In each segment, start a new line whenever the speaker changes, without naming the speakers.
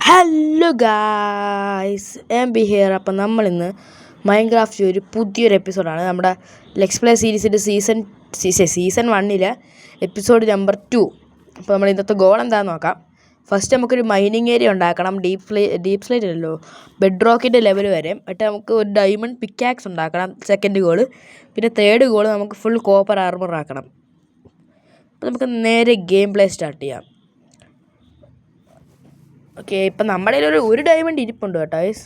Hello guys, M B here. അപ്പം നമ്മളിന്ന് Minecraft ഒരു പുതിയൊരു എപ്പിസോഡാണ് നമ്മുടെ ലെറ്റ്സ് പ്ലേ സീരീസിൻ്റെ സീസൺ 1 എപ്പിസോഡ് നമ്പർ 2. അപ്പോൾ നമ്മൾ ഇന്നത്തെ ഗോൾ എന്താണെന്ന് നോക്കാം. ഫസ്റ്റ് നമുക്കൊരു മൈനിങ് ഏരിയ ഉണ്ടാക്കണം. ഡീപ്പ് സ്ലൈറ്റ് അല്ലല്ലോ, ബെഡ് റോക്കിൻ്റെ ലെവൽ വരെ. എന്നിട്ട് നമുക്ക് ഒരു ഡയമണ്ട് പിക്കാക്സ് ഉണ്ടാക്കണം, സെക്കൻഡ് ഗോള്. പിന്നെ തേർഡ് ഗോള് നമുക്ക് ഫുൾ കോപ്പർ ആർമർ ആക്കണം. അപ്പോൾ നമുക്ക് നേരെ ഗെയിം പ്ലേ സ്റ്റാർട്ട് ചെയ്യാം. ഓക്കെ, ഇപ്പം നമ്മുടെ കയ്യിൽ ഒരു ഡയമണ്ട് ഇരിപ്പുണ്ട് കേട്ടോ ഗൈസ്.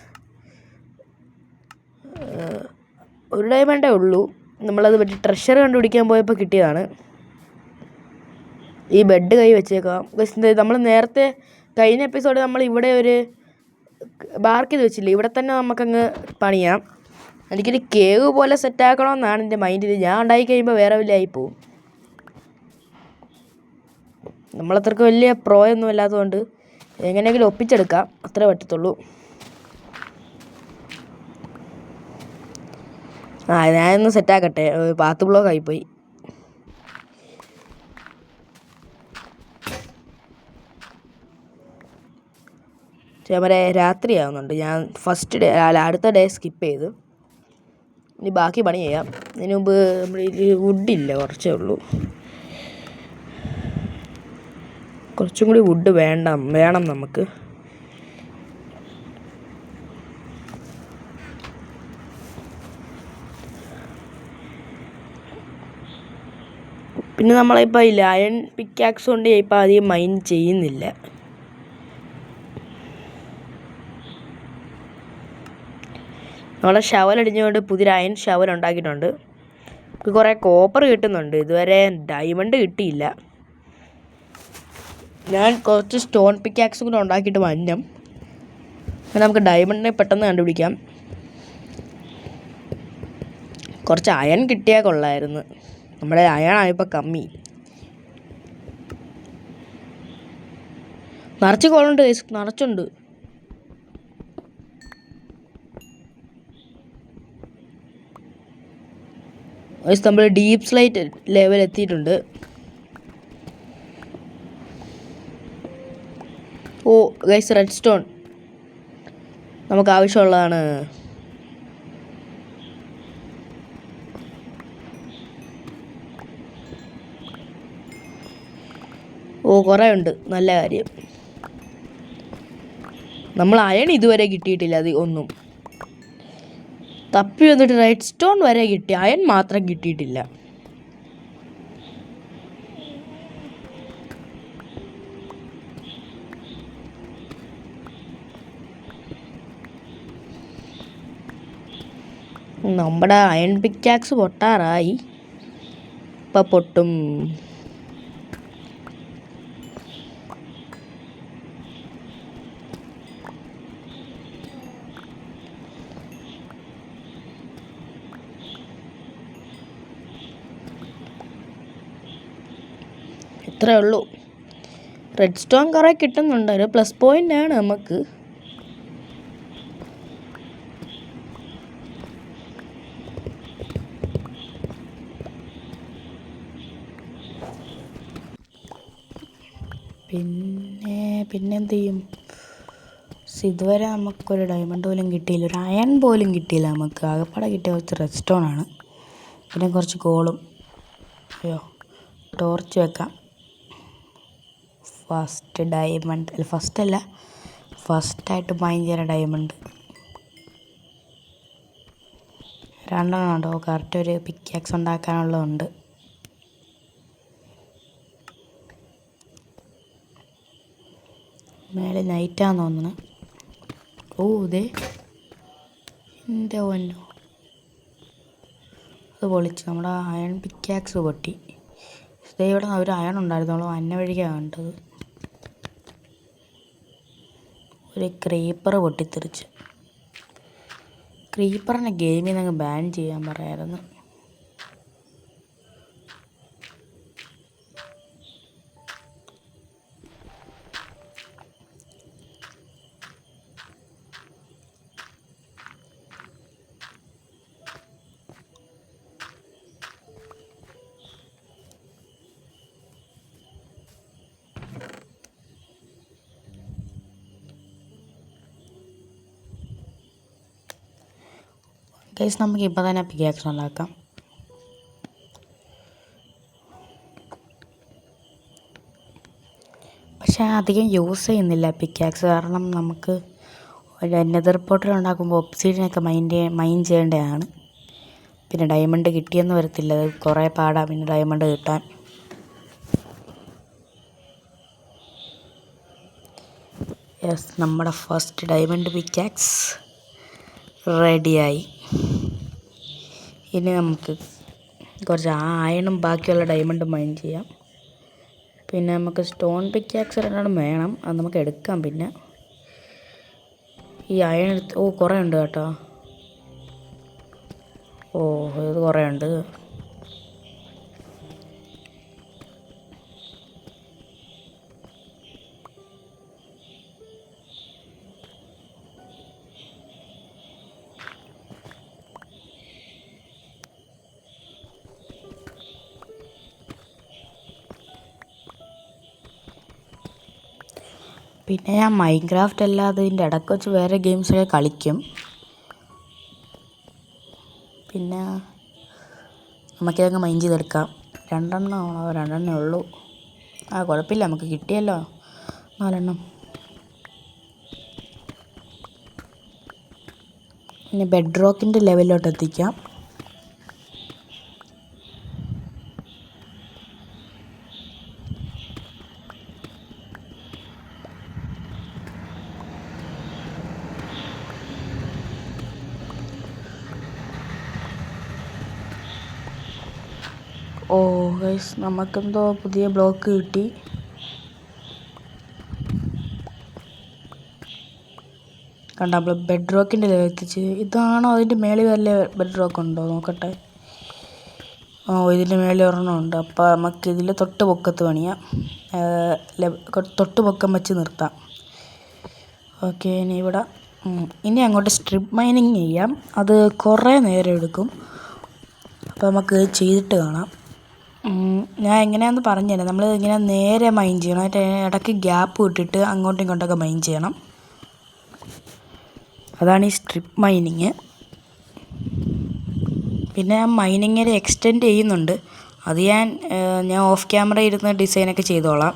ഒരു ഡയമണ്ടേ ഉള്ളൂ. നമ്മളത് പറ്റി ട്രഷർ കണ്ടുപിടിക്കാൻ പോയപ്പോൾ കിട്ടിയതാണ്. ഈ ബെഡ് കൈ വെച്ചേക്കാം ഗൈസ്. നമ്മൾ നേരത്തെ കഴിഞ്ഞ എപ്പിസോഡ് നമ്മൾ ഇവിടെ ഒരു ബാർക്ക് ചെയ്ത് വെച്ചില്ലേ, ഇവിടെ തന്നെ നമുക്കങ്ങ് പണിയാം. എനിക്കൊരു കേവ് പോലെ സെറ്റാക്കണമെന്നാണ് എൻ്റെ മൈൻഡിൽ. ഞാൻ ഉണ്ടാക്കി കഴിയുമ്പോൾ വേറെ വല്ല ആയിപ്പോവും. നമ്മളത്രക്ക് വലിയ പ്രോയൊന്നും അല്ലാത്തതുകൊണ്ട് എങ്ങനെയെങ്കിലും ഒപ്പിച്ചെടുക്കാം, അത്രേ പറ്റത്തുള്ളൂ. ഞാനൊന്ന് സെറ്റാക്കട്ടെ. പാത്ത് ബ്ലോക്ക് ആയിപ്പോയി. മറ്റേ രാത്രിയാവുന്നുണ്ട്. ഞാൻ അടുത്ത ഡേ സ്കിപ്പ് ചെയ്ത് ഇനി ബാക്കി പണി ചെയ്യാം. അതിന് മുമ്പ് നമ്മൾ വുഡില്ല, കുറച്ചേ ഉള്ളൂ. കുറച്ചും കൂടി വുഡ് വേണം നമുക്ക്. പിന്നെ നമ്മളിപ്പോൾ ഇല്ല അയൺ പിക്കാക്സ് കൊണ്ട് ഇപ്പോൾ അധികം മൈൻഡ് ചെയ്യുന്നില്ല. നമ്മളെ ഷവലടിഞ്ഞുകൊണ്ട് പുതിയൊരു അയൺ ഷവൽ ഉണ്ടാക്കിയിട്ടുണ്ട്. കുറേ കോപ്പർ കിട്ടുന്നുണ്ട്. ഇതുവരെ ഡയമണ്ട് കിട്ടിയില്ല. ഞാൻ കുറച്ച് സ്റ്റോൺ പിക്കാക്സും കൂടെ ഉണ്ടാക്കിയിട്ട് വന്നം. നമുക്ക് ഡയമണ്ടിനെ പെട്ടെന്ന് കണ്ടുപിടിക്കാം. കുറച്ച് അയൺ കിട്ടിയാൽ കൊള്ളായിരുന്നു. നമ്മുടെ അയണായപ്പോൾ കമ്മി. നിറച്ച് കോളുണ്ട്, നിറച്ചുണ്ട്. നമ്മൾ ഡീപ്പ് സ്ലൈറ്റ് ലെവൽ എത്തിയിട്ടുണ്ട്. ഓ ഗൈസ്, റെഡ് സ്റ്റോൺ നമുക്ക് ആവശ്യമുള്ളതാണ്. കുറേ ഉണ്ട്, നല്ല കാര്യം. നമ്മൾ അയൺ ഇതുവരെ കിട്ടിയിട്ടില്ല. അത് ഒന്നും തപ്പി വന്നിട്ട് റെഡ് സ്റ്റോൺ വരെ കിട്ടി, അയൺ മാത്രം കിട്ടിയിട്ടില്ല. നമ്മുടെ അയൺ പിക്കാക്സ് പൊട്ടാറായി. ഇപ്പം പൊട്ടും. ഇത്രേ ഉള്ളൂ. റെഡ് സ്റ്റോൺ കുറേ കിട്ടുന്നുണ്ട്, ഒരു പ്ലസ് പോയിൻ്റ് ആണ് നമുക്ക്. പിന്നെന്ത് ചെയ്യും? ഇതുവരെ നമുക്കൊരു ഡയമണ്ട് പോലും കിട്ടിയില്ല, ഒരു അയൺ പോലും കിട്ടിയില്ല നമുക്ക്. ആകെപ്പാടെ കിട്ടിയ കുറച്ച് റെഡ് സ്റ്റോൺ ആണ്, പിന്നെ കുറച്ച് ഗോളും. അയ്യോ, ടോർച്ച് വെക്കാം. ഫസ്റ്റ് ഡയമണ്ട് ഫസ്റ്റായിട്ട് മൈൻ ചെയ്യുന്ന ഡയമണ്ട് 2 ഉണ്ടോ? കറക്റ്റ് ഒരു പിക്കാക്സ് ഉണ്ടാക്കാനുള്ളതുണ്ട്. മേലെ നൈറ്റാന്ന് തോന്നുന്നു. ഇതേ എൻ്റെ പൊന്നോ, അത് പൊളിച്ച് നമ്മുടെ അയൺ പിക്കാക്സ് പൊട്ടി. ഇവിടെ ഒരു അയൺ ഉണ്ടായിരുന്നോളൂ, അന്ന വഴിക്കാണ് കണ്ടത്. ഒരു ക്രീപ്പർ പൊട്ടിത്തെറിച്ച്. ക്രീപ്പറിനെ ഗെയിമിൽ നിന്ന് ബാൻ ചെയ്യാൻ പറയായിരുന്നു. ഗൈസ് നമുക്ക് ഇപ്പോൾ തന്നെ പിക്കാക്സ് ഉണ്ടാക്കാം. പക്ഷേ അധികം യൂസ് ചെയ്യുന്നില്ല പിക്കാക്സ്, കാരണം നമുക്ക് ഒരു നെതർ പോർട്ടൽ ഉണ്ടാക്കുമ്പോൾ ഒബ്സിഡിയനൊക്കെ മൈൻ ചെയ്യേണ്ടതാണ്. പിന്നെ ഡയമണ്ട് കിട്ടിയെന്ന് വരത്തില്ല, അത് കുറേ പാടാണ് പിന്നെ ഡയമണ്ട് കിട്ടാൻ. യെസ്, നമ്മുടെ ഫസ്റ്റ് ഡയമണ്ട് പിക്കാക്സ് റെഡിയായി. ഇനി നമുക്ക് കുറച്ച് അയണും ബാക്കിയുള്ള ഡയമണ്ട് മൈൻ ചെയ്യാം. പിന്നെ നമുക്ക് സ്റ്റോൺ പിക്കാക്സ് രണ്ടെണ്ണം വേണം, അത് നമുക്ക് എടുക്കാം. പിന്നെ ഈ അയൺ കുറേ ഉണ്ട് കേട്ടോ. ഇത് കുറേ ഉണ്ട്. പിന്നെ ഞാൻ മൈൻക്രാഫ്റ്റ് അല്ലാതെ ഇതിൻ്റെ ഇടയ്ക്ക് വെച്ച് വേറെ ഗെയിംസൊക്കെ കളിക്കും. പിന്നെ നമുക്കിതങ്ങ് മൈൻഡ് ചെയ്തെടുക്കാം. രണ്ടെണ്ണമേ ഉള്ളൂ. കുഴപ്പമില്ല, നമുക്ക് കിട്ടിയല്ലോ 4 ഇനി ബെഡ് റോക്കിൻ്റെ ലെവലിലോട്ട് എത്തിക്കാം. ഗൈസ്, നമുക്കെന്തോ പുതിയ ബ്ലോക്ക് കിട്ടി. കണ്ട, നമ്മൾ ബെഡ് റോക്കിൻ്റെ ലെവൽ എത്തിച്ച്. ഇതാണോ അതിൻ്റെ മേളിൽ വല്ല ബെഡ് റോക്ക് ഉണ്ടോ നോക്കട്ടെ. ഇതിൻ്റെ മേളിൽ ഒരെണ്ണം ഉണ്ട്. അപ്പോൾ നമുക്ക് ഇതിൽ തൊട്ട് പൊക്കത്ത് പണിയാം. തൊട്ട് പൊക്കം വെച്ച് നിർത്താം. ഓക്കെ, ഇനി അങ്ങോട്ട് സ്ട്രിപ്പ് മൈനിങ് ചെയ്യാം. അത് കുറേ നേരം എടുക്കും. അപ്പോൾ നമുക്ക് ചെയ്തിട്ട് കാണാം. ഞാൻ എങ്ങനെയാണെന്ന് പറഞ്ഞുതരാം. നമ്മൾ ഇങ്ങനെ നേരെ മൈൻ ചെയ്യണം, അതിൻ്റെ ഇടയ്ക്ക് ഗ്യാപ്പ് വിട്ടിട്ട് അങ്ങോട്ടും ഇങ്ങോട്ടൊക്കെ മൈൻ ചെയ്യണം. അതാണ് ഈ സ്ട്രിപ്പ് മൈനിങ്. പിന്നെ ഞാൻ മൈനിങ് ഏരിയ എക്സ്റ്റെൻഡ് ചെയ്യുന്നുണ്ട്. അത് ഞാൻ ഓഫ് ക്യാമറ ഇരുന്ന് ഡിസൈനൊക്കെ ചെയ്തോളാം.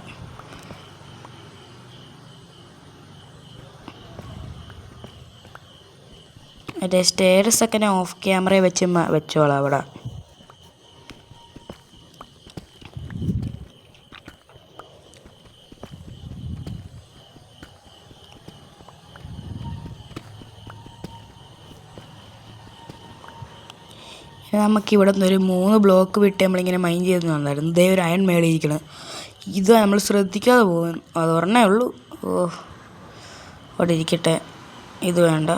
മറ്റേ സ്റ്റെയർസൊക്കെ ഞാൻ ഓഫ് ക്യാമറ വെച്ചോളാം അവിടെ. നമുക്കിവിടെ നിന്നൊരു 3 ബ്ലോക്ക് വിട്ട് നമ്മളിങ്ങനെ മൈൻ ചെയ്തെന്നുണ്ടായിരുന്നു. ഇതേ ഒരു അയൺ മേളിയിരിക്കണം. ഇത് നമ്മൾ ശ്രദ്ധിക്കാതെ പോകും. അത് ഒരെണ്ണേ ഉള്ളൂ. അവിടെ ഇരിക്കട്ടെ, ഇത് വേണ്ട.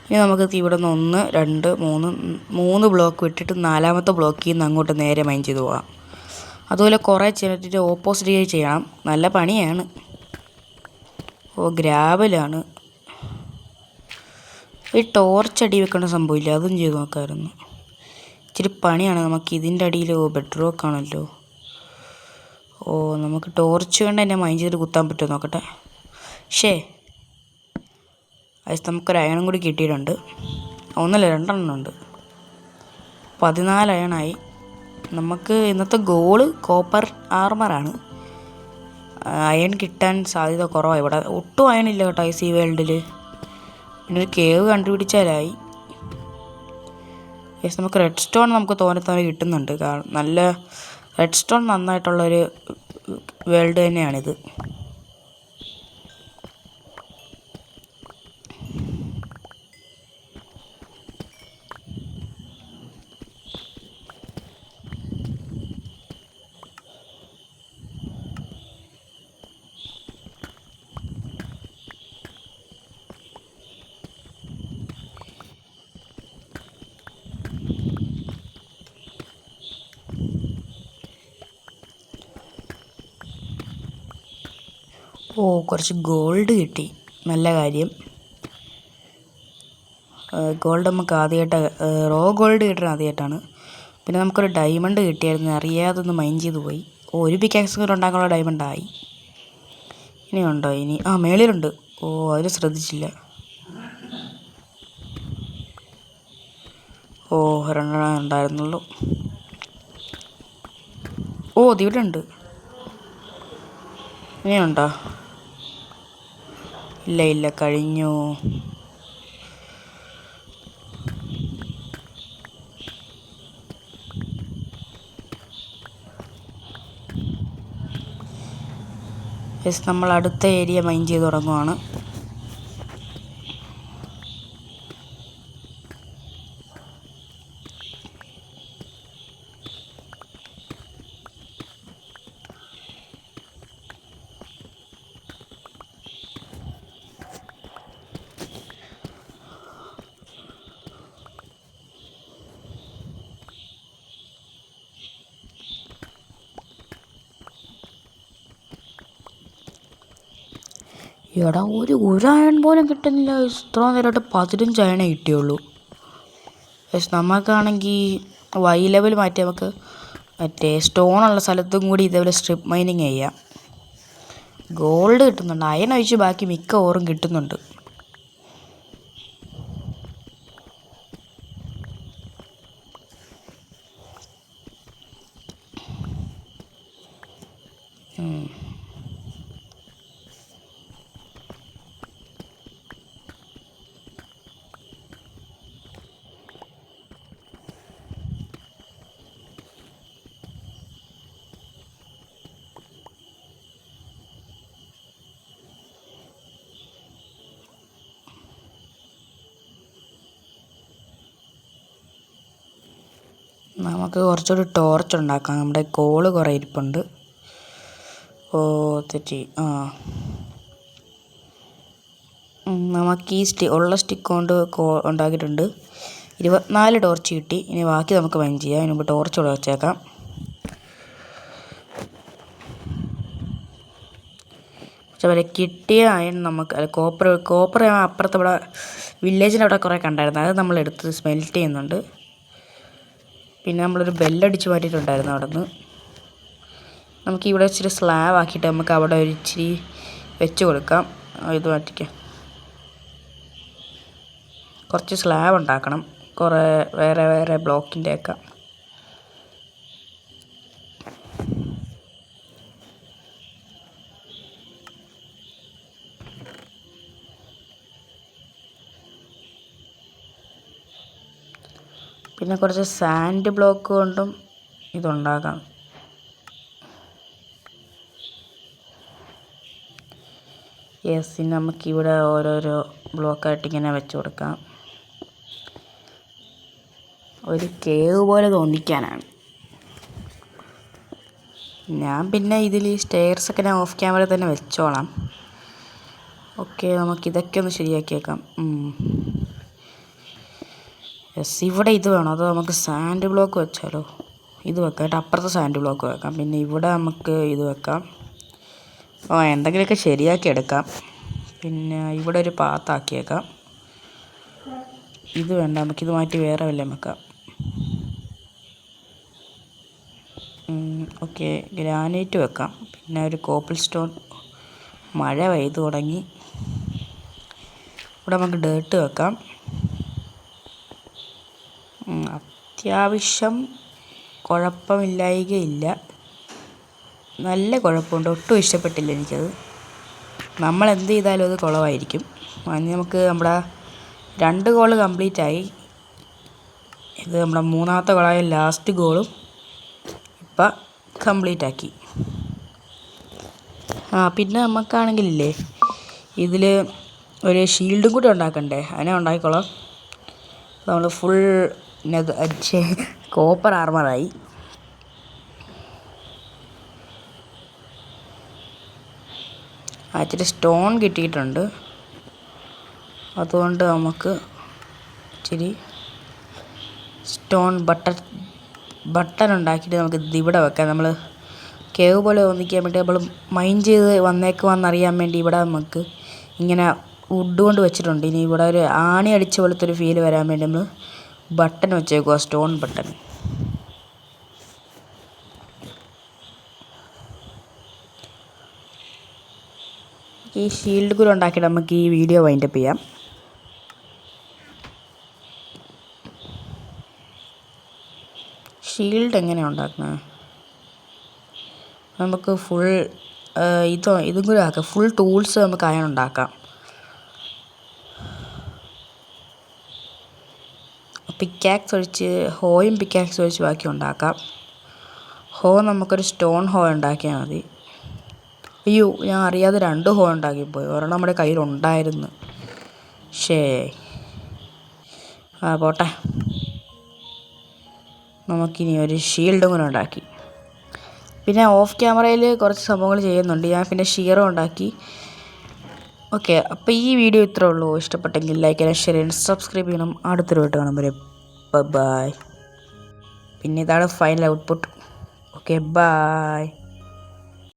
ഇനി നമുക്ക് ഇവിടെ നിന്ന് 1 2 3 ബ്ലോക്ക് വിട്ടിട്ട് 4ാമത്തെ ബ്ലോക്കിൽ നിന്ന് അങ്ങോട്ട് നേരെ മൈൻ ചെയ്ത് പോകാം. അതുപോലെ കുറേ ചെയ്തിട്ട് ഓപ്പോസിറ്റ് ചെയ്യണം. നല്ല പണിയാണ്. ഗ്രാവലാണ്. ഈ ടോർച്ച് അടി വെക്കേണ്ട സംഭവമില്ല, അതും ചെയ്ത് നോക്കാമായിരുന്നു. ഇച്ചിരി പണിയാണ്. നമുക്ക് ഇതിൻ്റെ അടിയിൽ ബെഡ് റോക്ക് ആണല്ലോ. നമുക്ക് ടോർച്ച് കൊണ്ട് തന്നെ മൈൻഡ് ചെയ്ത് കുത്താൻ പറ്റുമോ നോക്കട്ടെ. അത് നമുക്കൊരു അയണും കൂടി കിട്ടിയിട്ടുണ്ട്. 1 2 എണ്ണം ഉണ്ട്. 14 അയണായി. നമുക്ക് ഇന്നത്തെ ഗോള് കോപ്പർ ആർമറാണ്. അയൺ കിട്ടാൻ സാധ്യത കുറവാണ്. ഇവിടെ ഒട്ടും അയണില്ല കേട്ടോ ഈ സീ വേൾഡിൽ. പിന്നെ ഒരു കേവ് കണ്ടുപിടിച്ചാലായി. നമുക്ക് റെഡ് സ്റ്റോൺ നമുക്ക് തോനെ കിട്ടുന്നുണ്ട്. കാരണം നല്ല റെഡ് സ്റ്റോൺ നന്നായിട്ടുള്ളൊരു വേൾഡ് തന്നെയാണിത്. കുറച്ച് ഗോൾഡ് കിട്ടി, നല്ല കാര്യം. ഗോൾഡ് നമുക്ക് ആദ്യമായിട്ട് റോ ഗോൾഡ് കിട്ടുന്നത് ആദ്യമായിട്ടാണ്. പിന്നെ നമുക്കൊരു ഡയമണ്ട് കിട്ടിയായിരുന്നു, അറിയാതെ ഒന്ന് മൈൻ ചെയ്ത് പോയി. ഒരു പിക്കാക്സ് ഉണ്ടാക്കാനുള്ള ഡയമണ്ടായി. ഇനിയുണ്ടോ? മേളിലുണ്ട്. അതിൽ ശ്രദ്ധിച്ചില്ല. ഓ, ഒരെണ്ണം ഉണ്ടായിരുന്നുള്ളൂ. ഓ, ഇവിടെ ഉണ്ട്. ഇനിയുണ്ടോ? ഇല്ല, കഴിഞ്ഞു. നമ്മൾ അടുത്ത ഏരിയ മൈൻ ചെയ്ത് തുടങ്ങുവാണ്. എടാ, ഒരു അയൺ പോലും കിട്ടുന്നില്ല. ഇത്ര നേരമായിട്ട് 15 അയണേ കിട്ടിയുള്ളൂ. പക്ഷെ നമുക്കാണെങ്കിൽ വൈ ലെവൽ മാറ്റി നമുക്ക് മറ്റേ സ്റ്റോണുള്ള സ്ഥലത്തും കൂടി ഇതേപോലെ സ്ട്രിപ്പ് മൈനിങ് ചെയ്യാം. ഗോൾഡ് കിട്ടുന്നുണ്ട്. അയൺ ഒഴിച്ച് ബാക്കി മിക്ക ഓറും കിട്ടുന്നുണ്ട്. നമുക്ക് കുറച്ചുകൂടി ടോർച്ച് ഉണ്ടാക്കാം. നമ്മുടെ കോള് കുറേ ഇരിപ്പുണ്ട്. ഓ, തെറ്റി. നമുക്ക് ഈ ഉള്ള സ്റ്റിക്ക് കൊണ്ട് ഉണ്ടാക്കിയിട്ടുണ്ട്. 24 ടോർച്ച് കിട്ടി. ഇനി ബാക്കി നമുക്ക് മൈൻ ചെയ്യാം. അതിന് മുമ്പ് ടോർച്ച് കൂടെ വെച്ചേക്കാം. പക്ഷേ കിട്ടിയ അയൺ നമുക്ക് കോപ്പർ അപ്പുറത്ത് ഇവിടെ വില്ലേജിൻ്റെ അവിടെ കുറേ കണ്ടായിരുന്നു. അത് നമ്മളെടുത്ത് സ്മെൽറ്റ് ചെയ്യുന്നുണ്ട്. പിന്നെ നമ്മളൊരു ബെല്ലടിച്ച് മാറ്റിയിട്ടുണ്ടായിരുന്നു അവിടെ നിന്ന്. നമുക്കിവിടെ ഇച്ചിരി സ്ലാബ് ആക്കിയിട്ട് നമുക്ക് അവിടെ ഒരു ഇച്ചിരി വെച്ച് കൊടുക്കാം. ഇത് മാറ്റിക്കാം. കുറച്ച് സ്ലാബ് ഉണ്ടാക്കണം, കുറേ വേറെ ബ്ലോക്കിൻ്റെയൊക്കെ. പിന്നെ കുറച്ച് സാൻഡ് ബ്ലോക്ക് കൊണ്ടും ഇതുണ്ടാക്കാം. ഇനി നമുക്കിവിടെ ഓരോരോ ബ്ലോക്കായിട്ട് ഇങ്ങനെ വെച്ച് കൊടുക്കാം. ഒരു കേവ് പോലെ തോന്നിക്കാനാണ്. ഞാൻ പിന്നെ ഇതിൽ സ്റ്റെയർസൊക്കെ ഞാൻ ഓഫ് ക്യാമറ തന്നെ വെച്ചോളാം. ഓക്കെ, നമുക്കിതൊക്കെ ഒന്ന് ശരിയാക്കിയേക്കാം. ഇവിടെ ഇത് വേണം, അതോ നമുക്ക് സാൻഡ് ബ്ലോക്ക് വെച്ചാലോ? ഇത് വെക്കാം. അപ്പുറത്തെ സാൻഡ് ബ്ലോക്ക് വെക്കാം. പിന്നെ ഇവിടെ നമുക്ക് ഇത് വെക്കാം. എന്തെങ്കിലുമൊക്കെ ശരിയാക്കി എടുക്കാം. പിന്നെ ഇവിടെ ഒരു പാത്താക്കിയേക്കാം. ഇത് വേണ്ട, നമുക്കിത് മാറ്റി വേറെ വല്ലതും വെക്കാം. ഓക്കെ, ഗ്രാനൈറ്റ് വെക്കാം. പിന്നെ ഒരു കോപ്പിൾ സ്റ്റോൺ. മഴ പെയ്തു തുടങ്ങി. ഇവിടെ നമുക്ക് ഡേർട്ട് വെക്കാം. അത്യാവശ്യം കുഴപ്പമില്ലായികയില്ല. നല്ല കുഴപ്പമുണ്ട്. ഒട്ടും ഇഷ്ടപ്പെട്ടില്ല എനിക്കത്. നമ്മൾ എന്ത് ചെയ്താലും അത് കുളമായിരിക്കും. അതിന് നമുക്ക് നമ്മുടെ 2 ഗോള് കംപ്ലീറ്റ് ആയി. ഇത് നമ്മുടെ 3ാമത്തെ ഗോളായ ലാസ്റ്റ് ഗോളും ഇപ്പം കംപ്ലീറ്റ് ആക്കി. പിന്നെ നമുക്കാണെങ്കിലില്ലേ ഇതിൽ ഒരു ഷീൽഡും കൂടി ഉണ്ടാക്കണ്ടേ? അതിനെ ഉണ്ടാക്കിക്കോളാം. നമ്മൾ ഫുൾ കോപ്പർ ആർമറായി. ഇച്ചിരി സ്റ്റോൺ കിട്ടിയിട്ടുണ്ട്. അതുകൊണ്ട് നമുക്ക് ഇച്ചിരി സ്റ്റോൺ ബട്ടൺ ഉണ്ടാക്കിയിട്ട് നമുക്ക് ഇവിടെ വെക്കാം. നമ്മൾ കേവ് പോലെ തോന്നിക്കാൻ വേണ്ടി നമ്മൾ മൈൻ ചെയ്ത് വന്നേക്കുവാന്നറിയാൻ വേണ്ടി ഇവിടെ നമുക്ക് ഇങ്ങനെ വുഡ് കൊണ്ട് വെച്ചിട്ടുണ്ട്. ഇനി ഇവിടെ ഒരു ആണി അടിച്ച പോലത്തെ ഒരു ഫീൽ വരാൻ വേണ്ടി നമ്മൾ ബട്ടൺ വെച്ചേക്കുക, സ്റ്റോൺ ബട്ടൺ. ഈ ഷീൽഡ് കൂടെ ഉണ്ടാക്കിയിട്ട് നമുക്ക് ഈ വീഡിയോ വൈൻഡപ്പ് ചെയ്യാം. ഷീൽഡ് എങ്ങനെയാണ് ഉണ്ടാക്കുന്നത്? നമുക്ക് ഫുൾ ഇതും കൂടി ആക്കാം. ഫുൾ ടൂൾസ് നമുക്ക് അയൺ ഉണ്ടാക്കാം. പിക്കാക്സ് ഒഴിച്ച് ഹോയും പിക്കാക്സ് ഒഴിച്ച് ബാക്കി ഉണ്ടാക്കാം. ഹോ നമുക്കൊരു സ്റ്റോൺ ഹോ ഉണ്ടാക്കിയാൽ മതി. അയ്യോ, ഞാൻ അറിയാതെ 2 ഹോ ഉണ്ടാക്കിപ്പോയി. ഒരെണ്ണം നമ്മുടെ കയ്യിലുണ്ടായിരുന്നു. പോട്ടെ. നമുക്കിനി ഒരു ഷീൽഡും കൂടെ ഉണ്ടാക്കി. പിന്നെ ഓഫ് ക്യാമറയിൽ കുറച്ച് സംഭവങ്ങൾ ചെയ്യുന്നുണ്ട്. ഞാൻ പിന്നെ ഷീറും ഉണ്ടാക്കി. ഓക്കെ, അപ്പോൾ ഈ വീഡിയോ ഇത്രേ ഉള്ളൂ. ഇഷ്ടപ്പെട്ടെങ്കിൽ ലൈക്ക് ചെയ്യാൻ, ഷെയർ ചെയ്യാൻ, സബ്സ്ക്രൈബ് ചെയ്യണം. അടുത്തൊരു വീഡിയോ കാണുമ്പോൾ ബൈ. പിന്നെ ഇതാണ് ഫൈനൽ ഔട്ട്പുട്ട്. Okay, by.